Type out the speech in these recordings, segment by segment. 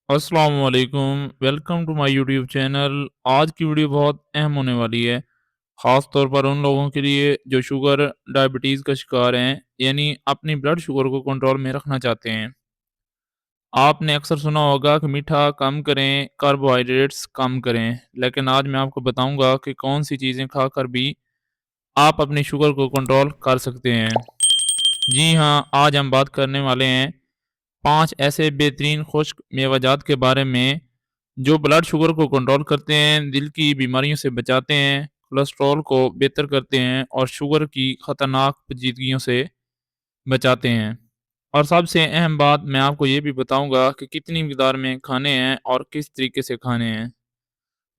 अस्सलाम वालेकुम, welcome to my YouTube channel. आज की वीडियो बहुत अहम होने वाली है, ख़ास तौर पर उन लोगों के लिए जो शुगर डायबिटीज़ का शिकार हैं, यानी अपनी ब्लड शुगर को कंट्रोल में रखना चाहते हैं। आपने अक्सर सुना होगा कि मीठा कम करें, कार्बोहाइड्रेट्स कम करें, लेकिन आज मैं आपको बताऊंगा कि कौन सी चीज़ें खाकर भी आप अपनी शुगर को कंट्रोल कर सकते हैं। जी हाँ, आज हम बात करने वाले हैं 5 ऐसे बेहतरीन खुश्क मेवाजात के बारे में जो ब्लड शुगर को कंट्रोल करते हैं, दिल की बीमारियों से बचाते हैं, कोलेस्ट्रॉल को बेहतर करते हैं और शुगर की ख़तरनाक पेचीदगियों से बचाते हैं। और सबसे अहम बात मैं आपको ये भी बताऊंगा कि कितनी मिकदार में खाने हैं और किस तरीके से खाने हैं।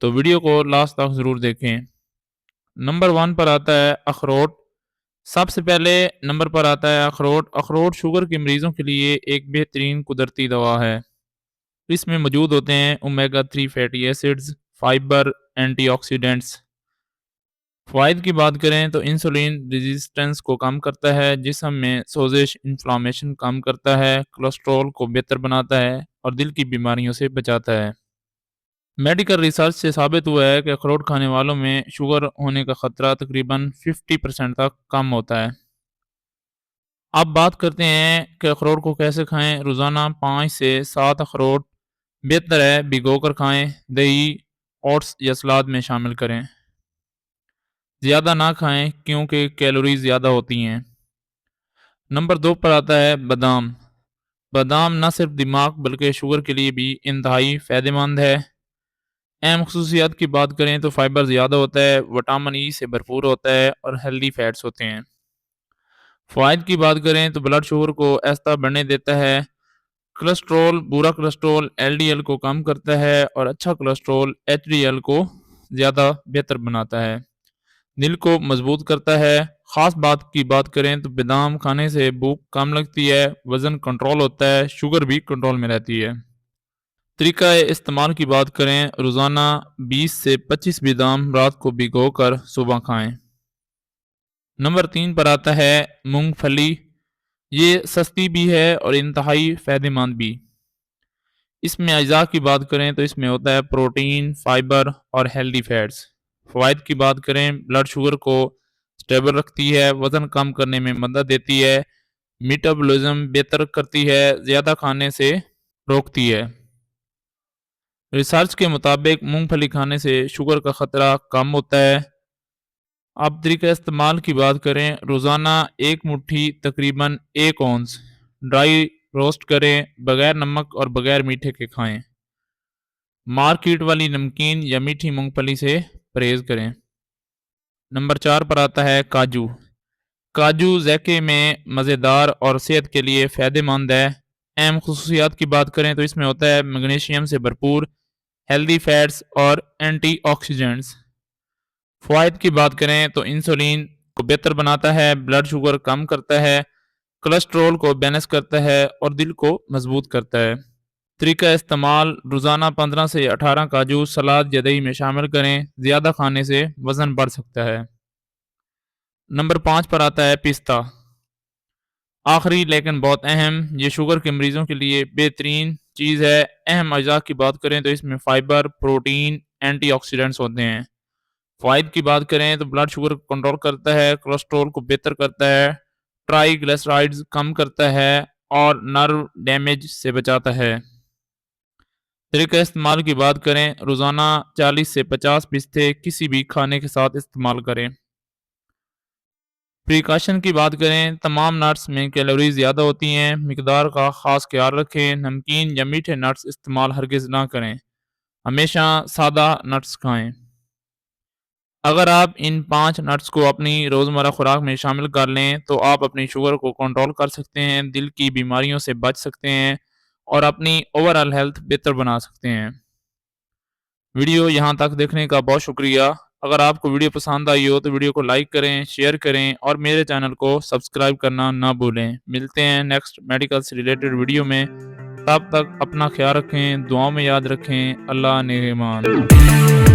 तो वीडियो को लास्ट तक ज़रूर देखें। नंबर 1 पर आता है अखरोट। सबसे पहले नंबर पर आता है अखरोट। अखरोट शुगर के मरीज़ों के लिए एक बेहतरीन कुदरती दवा है। इसमें मौजूद होते हैं omega 3 fatty acids, fiber, antioxidants. फ़वाइद की बात करें तो इंसुलिन रेजिस्टेंस को कम करता है, जिस्म में सोजिश, इन्फ्लामेशन कम करता है, कोलेस्ट्रॉल को बेहतर बनाता है और दिल की बीमारियों से बचाता है। मेडिकल रिसर्च से साबित हुआ है कि अखरोट खाने वालों में शुगर होने का खतरा तकरीबन 50% तक कम होता है। अब बात करते हैं कि अखरोट को कैसे खाएं। रोज़ाना 5 से 7 अखरोट बेहतर है भिगोकर खाएं, दही, ओट्स या सलाद में शामिल करें। ज़्यादा ना खाएं क्योंकि कैलोरीज ज़्यादा होती हैं। नंबर 2 पर आता है बादाम। बादाम न सिर्फ दिमाग बल्कि शुगर के लिए भी इंतहाई फ़ायदेमंद है। अहम खसूसियात की बात करें तो फाइबर ज़्यादा होता है, विटामिन ई से भरपूर होता है और हेल्दी फैट्स होते हैं। फ़वाइद की बात करें तो ब्लड शुगर को ऐसा बढ़ने देता है, कोलेस्ट्रॉल, बुरा कोलेस्ट्रॉल एलडीएल को कम करता है और अच्छा कोलेस्ट्रॉल एचडीएल को ज़्यादा बेहतर बनाता है। दिल को मजबूत करता है। ख़ास बात की बात करें तो बादाम खाने से भूख कम लगती है, वज़न कंट्रोल होता है, शुगर भी कंट्रोल में रहती है। तरीका इस्तेमाल की बात करें, रोज़ाना 20 से 25 बादाम रात को भिगोकर सुबह खाएं। नंबर 3 पर आता है मूंगफली। ये सस्ती भी है और इंतहाई फ़ायदेमंद भी। इसमें अज़ा की बात करें तो इसमें होता है प्रोटीन, फाइबर और हेल्दी फैट्स। फ़वाइद की बात करें, ब्लड शुगर को स्टेबल रखती है, वज़न कम करने में मदद देती है, मेटाबॉलिज्म बेहतर करती है, ज़्यादा खाने से रोकती है। रिसर्च के मुताबिक मूंगफली खाने से शुगर का ख़तरा कम होता है। अब तरीका इस्तेमाल की बात करें, रोज़ाना 1 मुट्ठी तकरीबन 1 औंस ड्राई रोस्ट करें, बगैर नमक और बगैर मीठे के खाएं। मार्केट वाली नमकीन या मीठी मूंगफली से परहेज़ करें। नंबर 4 पर आता है काजू। काजू ज़ैके में मज़ेदार और सेहत के लिए फ़ायदेमंद है। अहम खसूसियात की बात करें तो इसमें होता है मैग्नीशियम से भरपूर, हेल्दी फैट्स और एंटीऑक्सीडेंट्स। फ़वाइद की बात करें तो इंसुलिन को बेहतर बनाता है, ब्लड शुगर कम करता है, कोलेस्ट्रॉल को बैलेंस करता है और दिल को मजबूत करता है। तरीका इस्तेमाल, रोज़ाना 15 से 18 काजू सलाद या दही में शामिल करें, ज़्यादा खाने से वज़न बढ़ सकता है। नंबर 5 पर आता है पिस्ता। आखिरी लेकिन बहुत अहम, ये शुगर के मरीज़ों के लिए बेहतरीन चीज़ है। अहम अज़ा की बात करें तो इसमें फाइबर, प्रोटीन, एंटीऑक्सीडेंट्स होते हैं। फ़वाइद की बात करें तो ब्लड शुगर को कंट्रोल करता है, कोलेस्ट्रॉल को बेहतर करता है, ट्राइग्लिसराइड्स कम करता है और नर्व डैमेज से बचाता है। तरीका इस्तेमाल की बात करें, रोज़ाना 40 से 50 पिस्ते किसी भी खाने के साथ इस्तेमाल करें। प्रिकॉशन की बात करें, तमाम नट्स में कैलोरीज ज़्यादा होती हैं, मिकदार का ख़ास ख्याल रखें, नमकीन या मीठे नट्स इस्तेमाल हरगिज़ ना करें, हमेशा सादा नट्स खाएं। अगर आप इन 5 नट्स को अपनी रोज़मर्रा खुराक में शामिल कर लें तो आप अपनी शुगर को कंट्रोल कर सकते हैं, दिल की बीमारियों से बच सकते हैं और अपनी ओवरऑल हेल्थ बेहतर बना सकते हैं। वीडियो यहाँ तक देखने का बहुत शुक्रिया। अगर आपको वीडियो पसंद आई हो तो वीडियो को लाइक करें, शेयर करें और मेरे चैनल को सब्सक्राइब करना ना भूलें। मिलते हैं नेक्स्ट मेडिकल से रिलेटेड वीडियो में। तब तक अपना ख्याल रखें, दुआओं में याद रखें। अल्लाह नेमान।